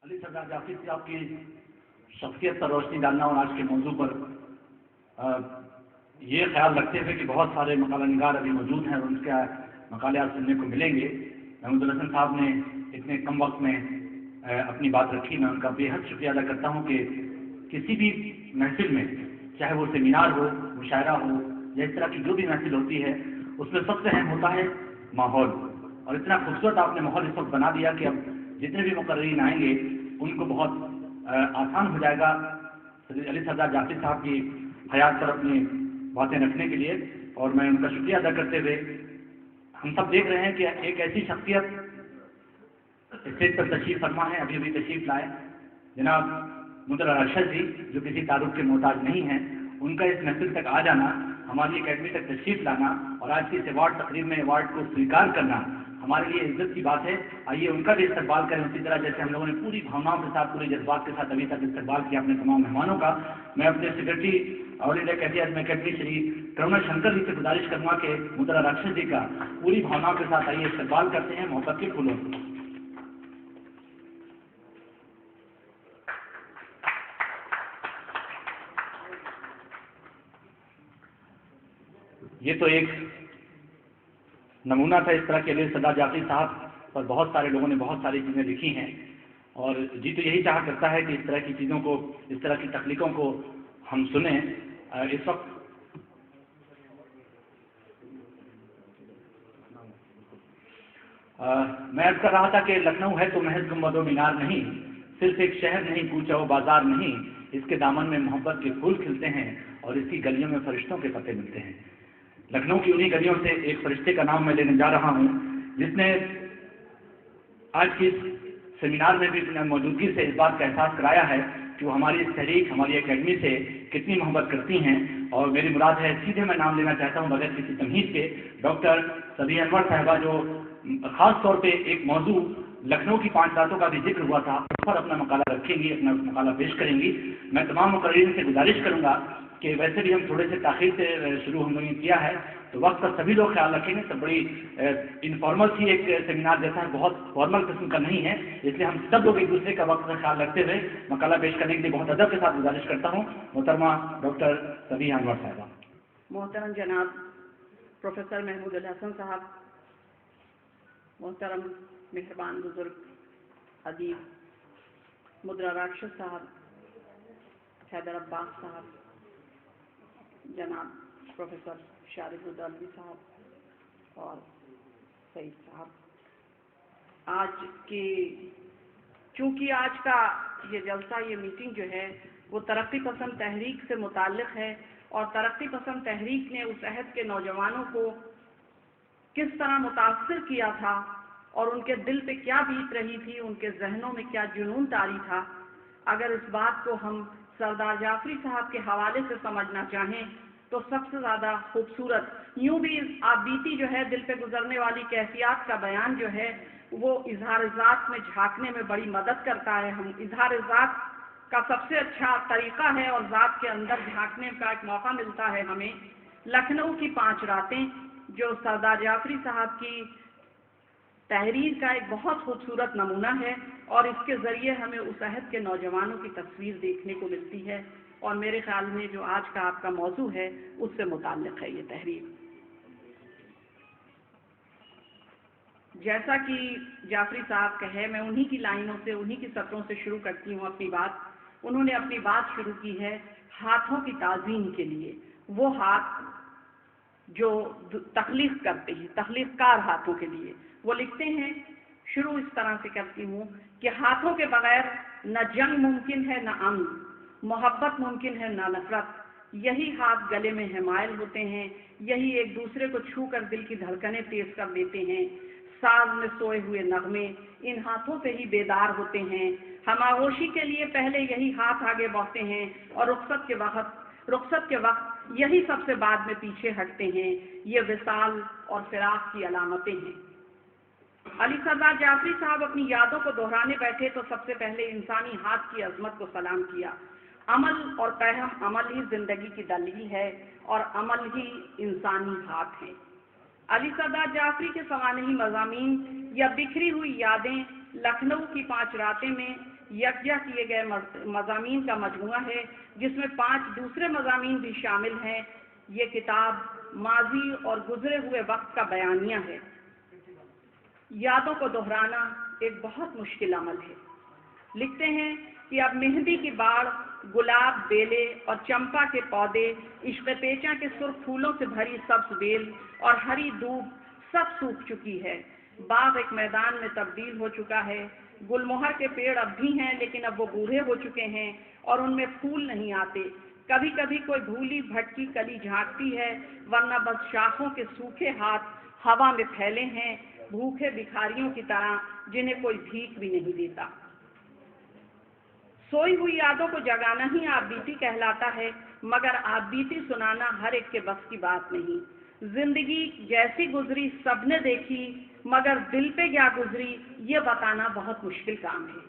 अली सरदार जाफरी साहब की शख्सियत पर रोशनी डालना और आज के मौजू पर ये ख्याल रखते हुए कि बहुत सारे मकाला निगार अभी मौजूद हैं और उनके मकाले आज सुनने को मिलेंगे। महमूद हसन साहब ने इतने कम वक्त में अपनी बात रखी। मैं उनका बेहद शुक्रिया अदा करता हूँ कि किसी भी महफिल में, चाहे वो सेमिनार हो, मुशायरा हो या इस तरह की जो भी महफिल होती है, उसमें सबसे अहम होता है माहौल। और इतना खूबसूरत आपने माहौल इस वक्त बना दिया कि अब जितने भी मुकर्रीन आएंगे उनको बहुत आसान हो जाएगा अली सरदार जाफरी साहब की हयात पर अपनी बातें रखने के लिए। और मैं उनका शुक्रिया अदा करते हुए, हम सब देख रहे हैं कि एक ऐसी शख्सियत स्टेज पर तशरीफ फरमा है, अभी अभी तशरीफ लाए जनाब मुदर्रा अरशद जी, जो किसी तारुफ के मोहताज नहीं हैं। उनका इस महफिल तक आ जाना, हमारी अकेडमी तक तशरीफ लाना और आज की इस अवार्ड तकरीब में अवार्ड को स्वीकार करना हमारे लिए इज्जत की बात है। आइए उनका भी इस्तकबाल करें उसी तरह जैसे हम लोगों ने पूरी भावनाओं के साथ, पूरे जज्बात के साथ अभी तक इस्तकबाल किया अपने तमाम मेहमानों का। मैं अपने सेक्रेटरी ऑल इंडिया कैदी आज़म अकेडमी श्री करुणा शंकर जी से गुजारिश करूँगा कि मुदर्रा अरशद जी का पूरी भावनाओं के साथ आइए इस्तकबाल करते हैं मोहब्बत के फूलों से। ये तो एक नमूना था इस तरह के अली सरदार जाफरी साहब पर बहुत सारे लोगों ने बहुत सारी चीज़ें लिखी हैं और जी तो यही चाह करता है कि इस तरह की चीज़ों को, इस तरह की तख्लीकों को हम सुने। इस वक्त मैं अर्ज कर रहा था कि लखनऊ है तो महज गुंबद मीनार नहीं, सिर्फ एक शहर नहीं, कूचा व बाजार नहीं, इसके दामन में मोहब्बत के फूल खिलते हैं और इसकी गलियों में फरिश्तों के पत्ते मिलते हैं। लखनऊ की उन्हीं गलियों से एक फरिश्ते का नाम मैं लेने जा रहा हूँ जिसने आज की इस सेमिनार में भी अपनी मौजूदगी से इस बात का एहसास कराया है कि वो हमारी इस तहरीक, हमारी अकेडमी से कितनी मोहब्बत करती हैं। और मेरी मुराद है, सीधे मैं नाम लेना चाहता हूँ बगैर किसी तमहीज़ के, डॉक्टर सबिया अनवर साहिबा, जो ख़ास तौर पे एक मौजू लखनऊ की 5 रातों का भी जिक्र हुआ था, उस पर अपना मकाला रखेंगी, अपना मकाला पेश करेंगी। मैं तमाम मुकर्रीरीन से गुजारिश करूँगा कि वैसे भी हम थोड़े से ताख़ीर से शुरू हम लोगों ने किया है, तो वक्त पर सभी लोग ख्याल रखेंगे। सब बड़ी इनफॉर्मल सी एक सेमिनार जैसा है, बहुत फॉर्मल किस्म का नहीं है, इसलिए हम सब लोग एक दूसरे का वक्त का ख्याल रखते हुए मकाला पेश करने के लिए बहुत अदब के साथ गुजारिश करता हूँ। मोहतरमा डॉक्टर सबिया अनवर साहिबा। मोहतरम जनाब प्रोफेसर महमूद हसन साहब, मोहतरम मेहरबान बुजुर्ग अदीब मुदर्रा अरशद साहब, हैदर अब्बास साहब, जनाब प्रोफेसर शारिद साहब और सईद साहब, आज की चूँकि आज का ये जलसा, ये मीटिंग जो है वो तरक्की पसंद तहरीक से मुताल्लिक़ है और तरक्की पसंद तहरीक ने उस अहद के नौजवानों को किस तरह मुतासिर किया था और उनके दिल पे क्या बीत रही थी, उनके जहनों में क्या जुनून तारी था। अगर इस बात को हम सरदार जाफरी साहब के हवाले से समझना चाहें तो सबसे ज़्यादा खूबसूरत, यूँ भी आप बीती जो है दिल पे गुजरने वाली कैफियत का बयान जो है वो इजहार ज़ात में झांकने में बड़ी मदद करता है। हम इजहार ज़ात का सबसे अच्छा तरीक़ा है और ज़ात के अंदर झांकने का एक मौका मिलता है हमें। लखनऊ की 5 रातें जो सरदार जाफरी साहब की तहरीर का एक बहुत खूबसूरत नमूना है और इसके ज़रिए हमें उस अहद के नौजवानों की तस्वीर देखने को मिलती है और मेरे ख्याल में जो आज का आपका मौजू है उससे मुताल्लिक़ है ये तहरीर। जैसा कि जाफरी साहब कहे, मैं उन्हीं की लाइनों से, उन्हीं की सत्रों से शुरू करती हूँ अपनी बात। उन्होंने अपनी बात शुरू की है हाथों की ताज़ीम के लिए, वो हाथ जो तख्लीक़ करते हैं, तख्लीक़कार हाथों के लिए। वो लिखते हैं, शुरू इस तरह से करती हूँ कि हाथों के बगैर न जंग मुमकिन है, न अमन, मोहब्बत मुमकिन है, न नफरत। यही हाथ गले में हिमायल होते हैं, यही एक दूसरे को छू कर दिल की धड़कनें तेज कर देते हैं। साज में सोए हुए नगमे इन हाथों से ही बेदार होते हैं। हम आगोशी के लिए पहले यही हाथ आगे बढ़ते हैं और रुखसत के वक्त यही सबसे बाद में पीछे हटते हैं। ये विसाल और फिराक की अलामतें हैं। अली सरदार जाफरी साहब अपनी यादों को दोहराने बैठे तो सबसे पहले इंसानी हाथ की अजमत को सलाम किया। अमल और पैहम, अमल ही जिंदगी की दलील है और अमल ही इंसानी हाथ है। अली सरदार जाफरी के सवानही मज़ामीन या बिखरी हुई यादें लखनऊ की 5 रातें में यकजा किए गए मज़ामीन का मजमुआ है, जिसमें 5 दूसरे मज़ामीन भी शामिल हैं। ये किताब माजी और गुजरे हुए वक्त का बयानिया है। यादों को दोहराना एक बहुत मुश्किल अमल है। लिखते हैं कि अब मेहंदी की बाढ़, गुलाब, बेले और चंपा के पौधे, इश्क पेचा के सुर्ख फूलों से भरी सब्ज बेल और हरी दूब सब सूख चुकी है। बाग एक मैदान में तब्दील हो चुका है। गुलमोहर के पेड़ अब भी हैं, लेकिन अब वो बूढ़े हो चुके हैं और उनमें फूल नहीं आते। कभी कभी कोई भूली भटकी कली झांकती है, वरना बस शाखों के सूखे हाथ हवा में फैले हैं, भूखे भिखारियों की तरह, जिन्हें कोई भीख भी नहीं देता। सोई हुई यादों को जगाना ही आप बीती कहलाता है, मगर आप बीती सुनाना हर एक के बस की बात नहीं। जिंदगी जैसी गुजरी सबने देखी, मगर दिल पे क्या गुजरी ये बताना बहुत मुश्किल काम है।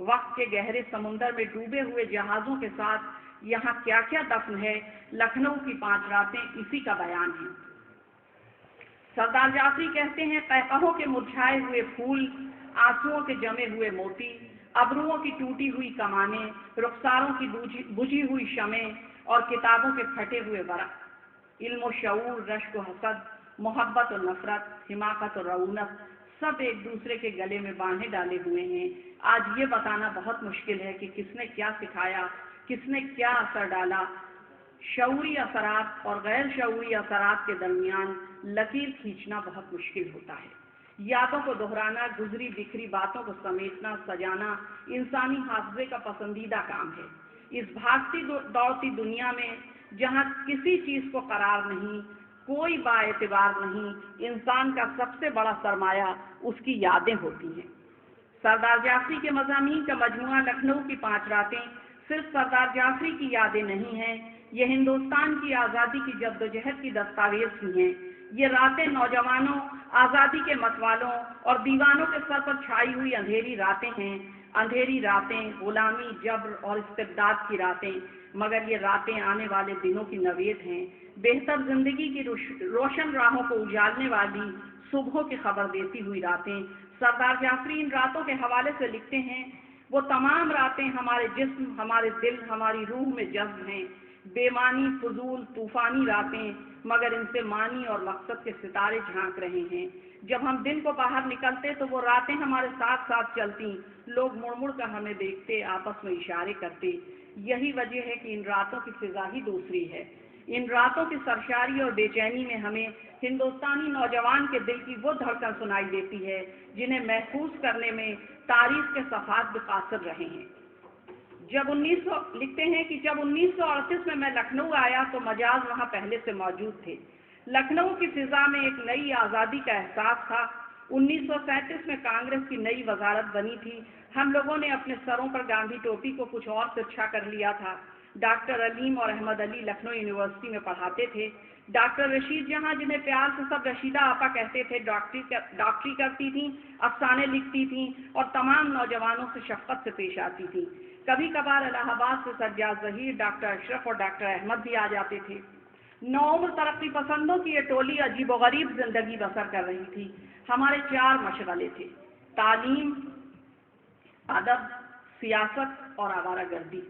वक्त के गहरे समुंदर में डूबे हुए जहाजों के साथ यहाँ क्या क्या दफन है, लखनऊ की 5 रातें इसी का बयान है। सरदार जाफरी कहते हैं, कहकहों के मुरझाए हुए फूल, आंसुओं के जमे हुए मोती, अबरुओं की टूटी हुई कमानें, रुखसारों की बुझी हुई शमें और किताबों के फटे हुए वरक़, इल्म शऊर, रश्क व हसद, मोहब्बत और नफरत, हिमाकत और रऊनत सब एक दूसरे के गले में बांधे डाले हुए हैं। आज ये बताना बहुत मुश्किल है कि किसने क्या सिखाया, किसने क्या असर डाला। शऊरी असरात और गैर शऊरी असरात के दरमियान लकीर खींचना बहुत मुश्किल होता है। यादों को दोहराना, गुजरी बिखरी बातों को समेटना, सजाना इंसानी हाफिजे का पसंदीदा काम है। इस भागती दौड़ती दुनिया में जहाँ किसी चीज़ को करार नहीं, कोई बाएतिबार नहीं, इंसान का सबसे बड़ा सरमाया उसकी यादें होती हैं। सरदार जाफरी के मज़ामीन का मजमुआ लखनऊ की 5 रातें सिर्फ सरदार जाफरी की यादें नहीं हैं, ये हिंदुस्तान की आज़ादी की जद्दोजहद की दस्तावेज भी हैं। ये रातें नौजवानों, आज़ादी के मतवालों और दीवानों के सर पर छाई हुई अंधेरी रातें हैं। अंधेरी रातें, गुलामी, जबर और इस्तिबदाद की रातें, मगर ये रातें आने वाले दिनों की नवेद हैं। बेहतर जिंदगी की रोशन राहों को उजालने वाली सुबहों की खबर देती हुई रातें। सरदार जाफरी इन रातों के हवाले से लिखते हैं, वो तमाम रातें हमारे जिस्म, हमारे दिल, हमारी रूह में जज्ब हैं। बेमानी, फजूल, तूफानी रातें, मगर इनसे मानी और मकसद के सितारे झांक रहे हैं। जब हम दिन को बाहर निकलते तो वो रातें हमारे साथ साथ चलती, लोग मुड़ मुड़ कर हमें देखते, आपस में इशारे करते। यही वजह है कि इन रातों की फिजा ही दूसरी है। इन रातों की सरशारी और बेचैनी में हमें हिंदुस्तानी नौजवान के दिल की वो धड़कन सुनाई देती है, जिन्हें महफूज करने में तारीख के सफात भी कासिर रहे हैं। लिखते हैं कि जब 1938 में मैं लखनऊ आया तो मजाज वहाँ पहले से मौजूद थे। लखनऊ की फिजा में एक नई आज़ादी का एहसास था। 1937 में कांग्रेस की नई वजारत बनी थी। हम लोगों ने अपने सरों पर गांधी टोपी को कुछ और तिरछा कर लिया था। डॉक्टर अलीम और अहमद अली लखनऊ यूनिवर्सिटी में पढ़ाते थे। डॉक्टर रशीद जहां, जिन्हें प्यार से सब रशीदा आपा कहते थे, डॉक्टरी करती थीं, अफसाने लिखती थीं और तमाम नौजवानों से शफकत से पेश आती थीं। कभी कभार इलाहाबाद से सज्जाद ज़हीर, डॉक्टर अशरफ और डॉक्टर अहमद भी आ जाते थे। नौउम्र तरक्की पसंदों की ये टोली अजीबोगरीब जिंदगी बसर कर रही थी। हमारे 4 मशगले थे: तालीम, अदब, सियासत और आवारागर्दी।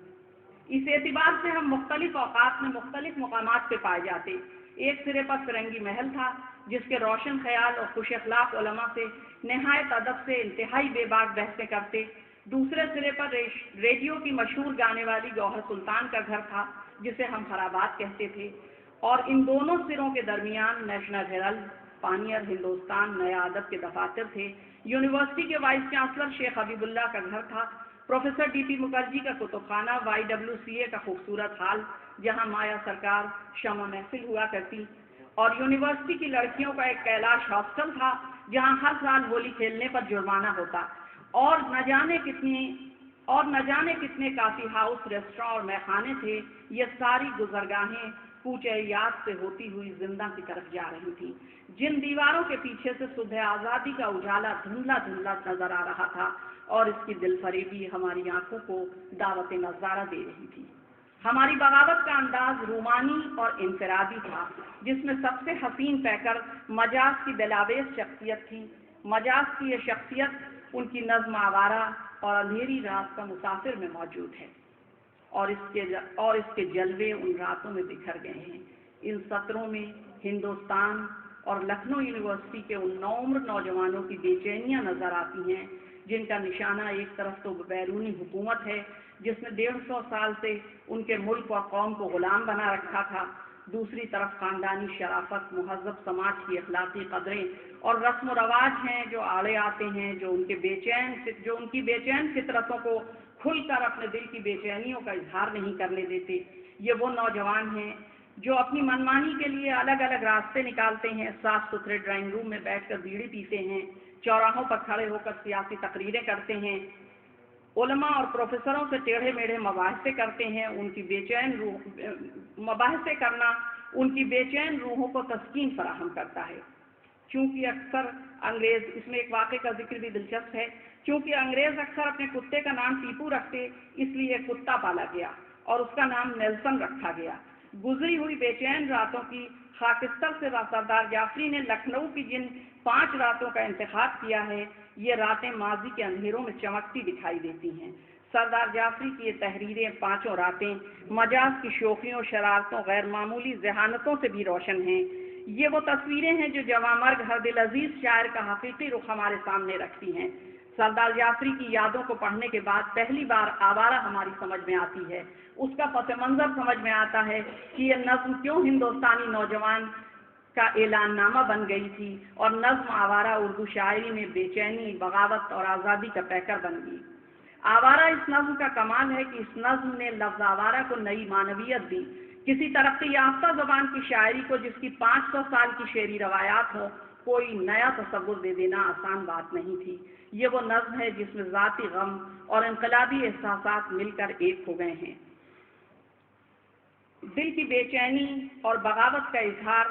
इस एतबार से हम मुख्तलिफ औकात में मुख्तलिफ मुकामात पे पाए जाते। एक सिरे पर फिरंगी महल था, जिसके रोशन ख्याल और खुश अखलाक उलमा से नहायत अदब से इंतहाई बेबाक बहसें करते। दूसरे सिरे पर रेडियो की मशहूर गाने वाली गौहर सुल्तान का घर था, जिसे हम खराबात कहते थे। और इन दोनों सिरों के दरमियान नेशनल हेरल्ड, पानियर, हिंदुस्तान, नया अदब के दफातर थे। यूनिवर्सिटी के वाइस चांसलर शेख हबीबुल्लाह का घर था। प्रोफेसर डीपी मुखर्जी का कुतुबखाना, YWCA का खूबसूरत हाल, जहां माया सरकार शमा महफिल हुआ करती। और यूनिवर्सिटी की लड़कियों का एक कैलाश हॉस्टल था, जहां हर साल होली खेलने पर जुर्माना होता। और न जाने कितने काफी हाउस, रेस्टोरेंट और मैखाने थे। ये सारी गुजरगाहें कूचे याद से होती हुई जिंदा की तरफ जा रही थी, जिन दीवारों के पीछे से सुबह आज़ादी का उजाला धुंधला धुंधला नजर आ रहा था, और इसकी दिलफरेबी हमारी आंखों को दावत नज़ारा दे रही थी। हमारी बगावत का अंदाज रूमानी और इंफरादी था, जिसमें सबसे हसीन पैकर मजाज की दिलावेज शख्सियत थी। मजाज की ये शख्सियत ان کی نظم آوارہ اور اندھیری رات کا مسافر میں موجود ہے، اور اس کے جلوے ان راتوں میں بکھر گئے ہیں۔ ان سطروں میں ہندوستان اور لکھنؤ یونیورسٹی کے ان نوعمر نوجوانوں کی بے چینیاں نظر آتی ہیں جن کا نشانہ ایک طرف تو بیرونی حکومت ہے جس نے 150 سال سے ان کے ملک اور قوم کو غلام بنا رکھا تھا، دوسری طرف خاندانی شرافت، مہذب سماج کی اخلاقی قدریں اور رسم و رواج ہیں جو آڑے آتے ہیں، جو ان کی بے چین فطرتوں کو کھل کر اپنے دل کی بے چینیوں کا اظہار نہیں کرنے دیتے۔ یہ وہ نوجوان ہیں جو اپنی منمانی کے لیے الگ الگ راستے نکالتے ہیں، صاف ستھرے ڈرائنگ روم میں بیٹھ کر بیڑی پیتے ہیں، چوراہوں پر کھڑے ہو کر سیاسی تقریریں کرتے ہیں، علماء اور پروفیسروں سے ٹیڑھے میڑھے مباحثے کرتے ہیں۔ مباحثے کرنا ان کی بے چین روحوں کو تسکین فراہم کرتا ہے۔ چونکہ اکثر انگریز، اس میں ایک واقعے کا ذکر بھی دلچسپ ہے، چونکہ انگریز اکثر اپنے کتے کا نام ٹیپو رکھتے، اس لیے ایک کتا پالا گیا اور اس کا نام نیلسن رکھا گیا۔ گزری ہوئی بے چین راتوں کی خاکستر سے سردار جعفری نے لکھنؤ کی جن 5 راتوں کا انتخاب کیا ہے، یہ راتیں ماضی کے اندھیروں میں چمکتی دکھائی دیتی ہیں۔ سردار جعفری کی یہ تحریریں 5 راتیں مجاز کی شوخیوں، شرارتوں، غیر معمولی ذہانتوں سے بھی روشن ہیں۔ یہ وہ تصویریں ہیں جو جواں مرگ ہر دل عزیز شاعر کا حقیقی رخ ہمارے سامنے رکھتی ہیں۔ سردار جعفری کی یادوں کو پڑھنے کے بعد پہلی بار آوارہ ہماری سمجھ میں آتی ہے، اس کا پس منظر سمجھ میں آتا ہے کہ یہ نظم کیوں ہندوستانی نوجوان کا اعلان نامہ بن گئی تھی اور نظم آوارہ اردو شاعری میں بے چینی، بغاوت اور آزادی کا پیکر بن گئی۔ آوارہ اس نظم کا کمال ہے کہ اس نظم نے لفظ آوارہ کو نئی معنویت دی۔ کسی ترقی یافتہ زبان کی شاعری کو جس کی 500 سال کی شعری روایات ہوں، کوئی نیا تصور دے دینا آسان بات نہیں تھی۔ یہ وہ نظم ہے جس میں ذاتی غم اور انقلابی احساسات مل کر ایک ہو گئے ہیں۔ دل کی بے چینی اور بغاوت کا اظہار،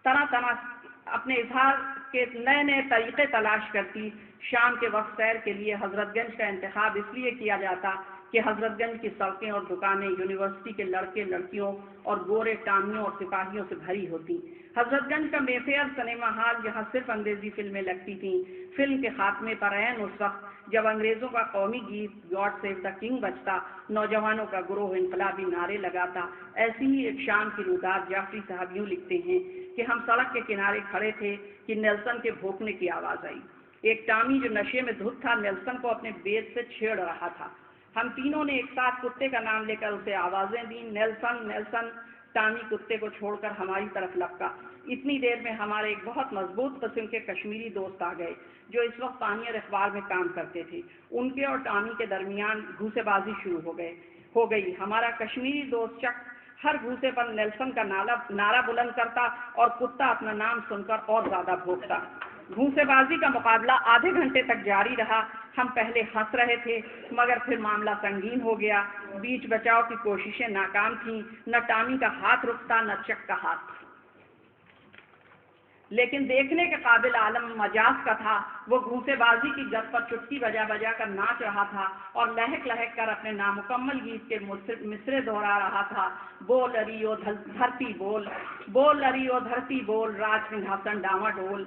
اپنے اظہار کے نئے نئے طریقے تلاش کرتی۔ شام کے وقت سیر کے لیے حضرت گنج کا انتخاب اس لیے کیا جاتا کہ حضرت گنج کی سڑکیں اور دکانیں یونیورسٹی کے لڑکے لڑکیوں اور گورے ٹامیوں اور سپاہیوں سے بھری ہوتی۔ حضرت گنج کا مے فیئر سنیما ہال جہاں صرف انگریزی فلمیں لگتی تھیں، فلم کے خاتمے پر عین اس وقت جب انگریزوں کا قومی گیت گاڈ سیو دا کنگ بجتا، نوجوانوں کا گروہ انقلابی نعرے لگاتا۔ ایسی ہی ایک شام کی رویداد جعفری صاحب یوں لکھتے ہیں کہ ہم سڑک کے کنارے کھڑے تھے کہ نیلسن کے بھونکنے کی آواز آئی۔ ایک ٹامی جو نشے میں دھت تھا نیلسن کو اپنے بیت سے چھیڑ رہا تھا۔ ہم تینوں نے ایک ساتھ کتے کا نام لے کر اسے آوازیں دیں، نیلسن نیلسن۔ ٹامی کتے کو چھوڑ کر ہماری طرف لپکا۔ اتنی دیر میں ہمارے ایک بہت مضبوط قسم کے کشمیری دوست آ گئے جو اس وقت پانیئر اخبار میں کام کرتے تھے۔ ان کے اور ٹامی کے درمیان گھوسے بازی شروع ہو گئی۔ ہمارا کشمیری دوست چک ہر گھوسے پر نیلسن کا نعرہ بلند کرتا اور کتا اپنا نام سن کر اور زیادہ بھونکتا۔ گھوسے بازی کا مقابلہ آدھے گھنٹے تک جاری رہا۔ ہم پہلے ہنس رہے تھے مگر پھر معاملہ سنگین ہو گیا۔ بیچ بچاؤ کی کوششیں ناکام تھیں، نہ ٹامی کا ہاتھ رکتا نہ چک کا ہاتھ۔ لیکن دیکھنے کے قابل عالم مجاز کا تھا۔ وہ گھوسے بازی کی گت پر چٹکی بجا بجا کر ناچ رہا تھا اور لہک لہک کر اپنے نامکمل گیت کے مصرے دہرا رہا تھا۔ بول اری او دھرتی بول، بول اری او دھرتی بول، راج سنگھاسن ڈاما ڈول۔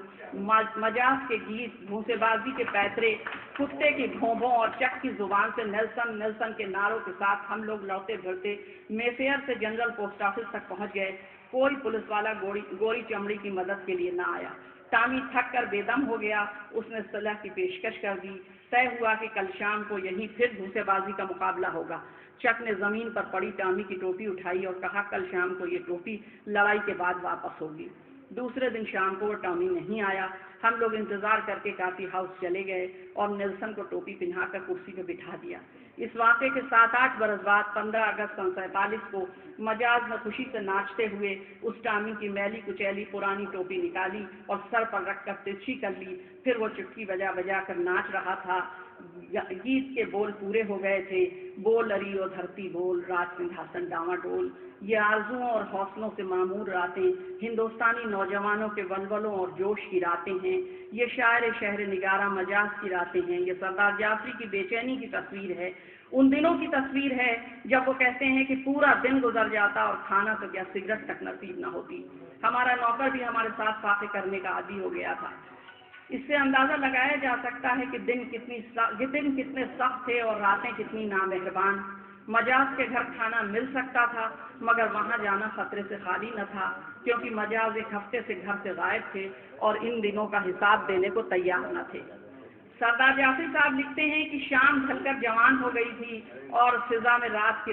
مجاز کے گیت، گھوسے بازی کے پیترے، کتے کی بھونبھوں اور چک کی زبان سے نیلسن نیلسن کے نعروں کے ساتھ ہم لوگ لوٹے پھرتے مے فیئر سے جنرل پوسٹ آفس تک پہنچ گئے۔ کوئی پولیس والا گوری چمڑی کی مدد کے لیے نہ آیا۔ ٹامی تھک کر بے دم ہو گیا۔ اس نے صلح کی پیشکش کر دی۔ طے ہوا کہ کل شام کو یہیں پھر گھوسے بازی کا مقابلہ ہوگا۔ چک نے زمین پر پڑی ٹامی کی ٹوپی اٹھائی اور کہا کل شام کو یہ ٹوپی لڑائی کے بعد واپس ہوگی۔ دوسرے دن شام کو وہ ٹامی نہیں آیا۔ ہم لوگ انتظار کر کے کافی ہاؤس چلے گئے اور نیلسن کو ٹوپی پہنا کر کرسی پہ بٹھا دیا۔ اس واقعے کے 7-8 برس بعد 15 اگست سن 47 کو مجاز میں خوشی سے ناچتے ہوئے اس ٹامی کی میلی کچیلی پرانی ٹوپی نکالی اور سر پر رکھ کر ترچھی کر لی۔ پھر وہ چٹکی بجا بجا کر ناچ رہا تھا۔ گیت کے بول پورے ہو گئے تھے۔ بول اری او دھرتی بول، راج سنگھاسن ڈاما ڈول۔ یہ آرزوؤں اور حوصلوں سے معمور راتیں ہندوستانی نوجوانوں کے ولولوں اور جوش کی راتیں ہیں۔ یہ شاعر شہر نگارہ مجاز کی راتیں ہیں۔ یہ سردار جعفری کی بے چینی کی تصویر ہے، ان دنوں کی تصویر ہے جب وہ کہتے ہیں کہ پورا دن گزر جاتا اور کھانا تو کیا سگریٹ تک نصیب نہ ہوتی۔ ہمارا نوکر بھی ہمارے ساتھ فاقے کرنے کا عادی ہو گیا تھا۔ اس سے اندازہ لگایا جا سکتا ہے کہ دن کتنے سخت تھے اور راتیں کتنی نامہربان۔ مجاز کے گھر کھانا مل سکتا تھا، مگر وہاں جانا خطرے سے خالی نہ تھا، کیونکہ مجاز ایک ہفتے سے گھر سے غائب تھے اور ان دنوں کا حساب دینے کو تیار نہ تھے۔ سردار جعفری صاحب لکھتے ہیں کہ شام ڈھل کر جوان ہو گئی تھی اور فضا میں رات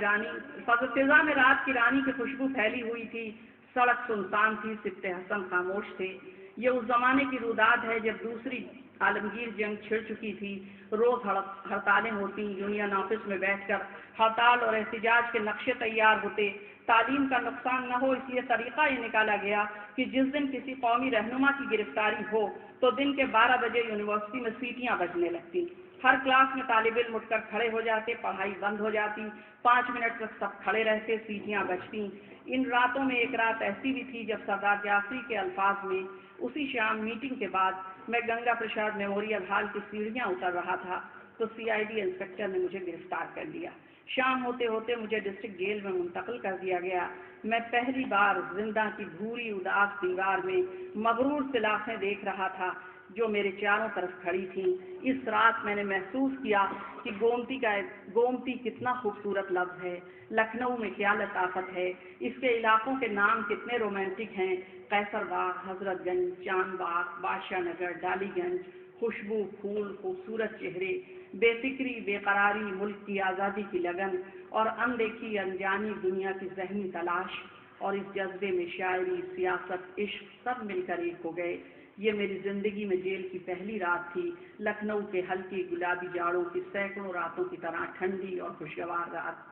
کی رانی کی خوشبو پھیلی ہوئی تھی۔ سڑک سنسان تھی، سبط حسن خاموش تھے۔ یہ اس زمانے کی روداد ہے جب دوسری عالمگیر جنگ چھڑ چکی تھی۔ روز ہڑتالیں ہوتی، یونین آفس میں بیٹھ کر ہڑتال اور احتجاج کے نقشے تیار ہوتے۔ تعلیم کا نقصان نہ ہو اس لیے طریقہ یہ نکالا گیا کہ جس دن کسی قومی رہنما کی گرفتاری ہو تو دن کے 12 بجے یونیورسٹی میں سیٹیاں بجنے لگتی۔ ہر کلاس میں طالب علم اٹھ کر کھڑے ہو جاتے، پڑھائی بند ہو جاتی، 5 منٹ تک سب کھڑے رہتے، سیٹیاں بجتی۔ ان راتوں میں ایک رات ایسی بھی تھی جب سردار جعفری کے الفاظ میں اسی شام میٹنگ کے بعد میں گنگا پرساد میموریل ہال کی سیڑھیاں اتر رہا تھا تو CID انسپکٹر نے مجھے گرفتار کر لیا۔ شام ہوتے ہوتے مجھے ڈسٹرکٹ جیل میں منتقل کر دیا گیا۔ میں پہلی بار زندہ کی بھوری اداس دیوار میں مغرور سلاخیں دیکھ رہا تھا جو میرے چاروں طرف کھڑی تھیں۔ اس رات میں نے محسوس کیا کہ گومتی کتنا خوبصورت لفظ ہے، لکھنؤ میں کیا لطافت ہے، اس کے علاقوں کے نام کتنے رومانٹک ہیں، قیصر باغ، حضرت گنج، چاند باغ، بادشاہ نگر، ڈالی گنج، خوشبو، پھول، خوبصورت چہرے، بے فکری، بے قراری، ملک کی آزادی کی لگن اور اندیکھی انجانی دنیا کی ذہنی تلاش، اور اس جذبے میں شاعری، سیاست، عشق سب مل کر ایک ہو گئے۔ یہ میری زندگی میں جیل کی پہلی رات تھی، لکھنؤ کے ہلکی گلابی جاڑوں کی سینکڑوں راتوں کی طرح ٹھنڈی اور خوشگوار رات۔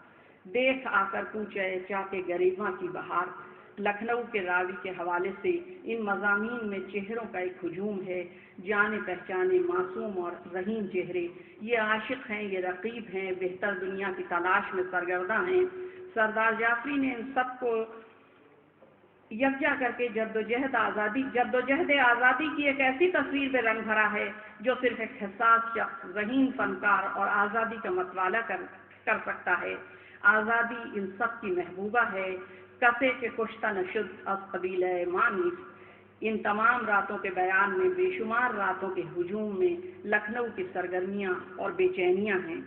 دیکھ آ کر پوچھے چاہتے گریباں کی بہار۔ لکھنؤ کے راوی کے حوالے سے ان مضامین میں چہروں کا ایک ہجوم ہے، جانے پہچانے معصوم اور رحیم چہرے۔ یہ عاشق ہیں، یہ رقیب ہیں، بہتر دنیا کی تلاش میں سرگرداں ہیں۔ سردار جعفری نے ان سب کو یکجا کر کے جدوجہد آزادی کی ایک ایسی تصویر پہ رنگ بھرا ہے جو صرف ایک حساس شخص، ذہین فنکار اور آزادی کا مطالعہ کر سکتا ہے۔ آزادی ان سب کی محبوبہ ہے، کسے کے کشتہ نشد از قبیلہ مانیس۔ ان تمام راتوں کے بیان میں بے شمار راتوں کے ہجوم میں لکھنؤ کی سرگرمیاں اور بے چینیاں ہیں۔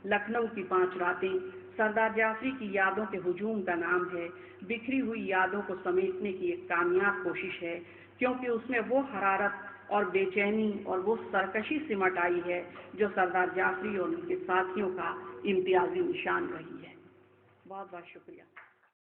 لکھنؤ کی 5 راتیں سردار جعفری کی یادوں کے ہجوم کا نام ہے۔ بکھری ہوئی یادوں کو سمیٹنے کی ایک کامیاب کوشش ہے، کیونکہ اس میں وہ حرارت اور بے چینی اور وہ سرکشی سمٹ آئی ہے جو سردار جعفری اور ان کے ساتھیوں کا امتیازی نشان رہی ہے۔ بہت بہت شکریہ۔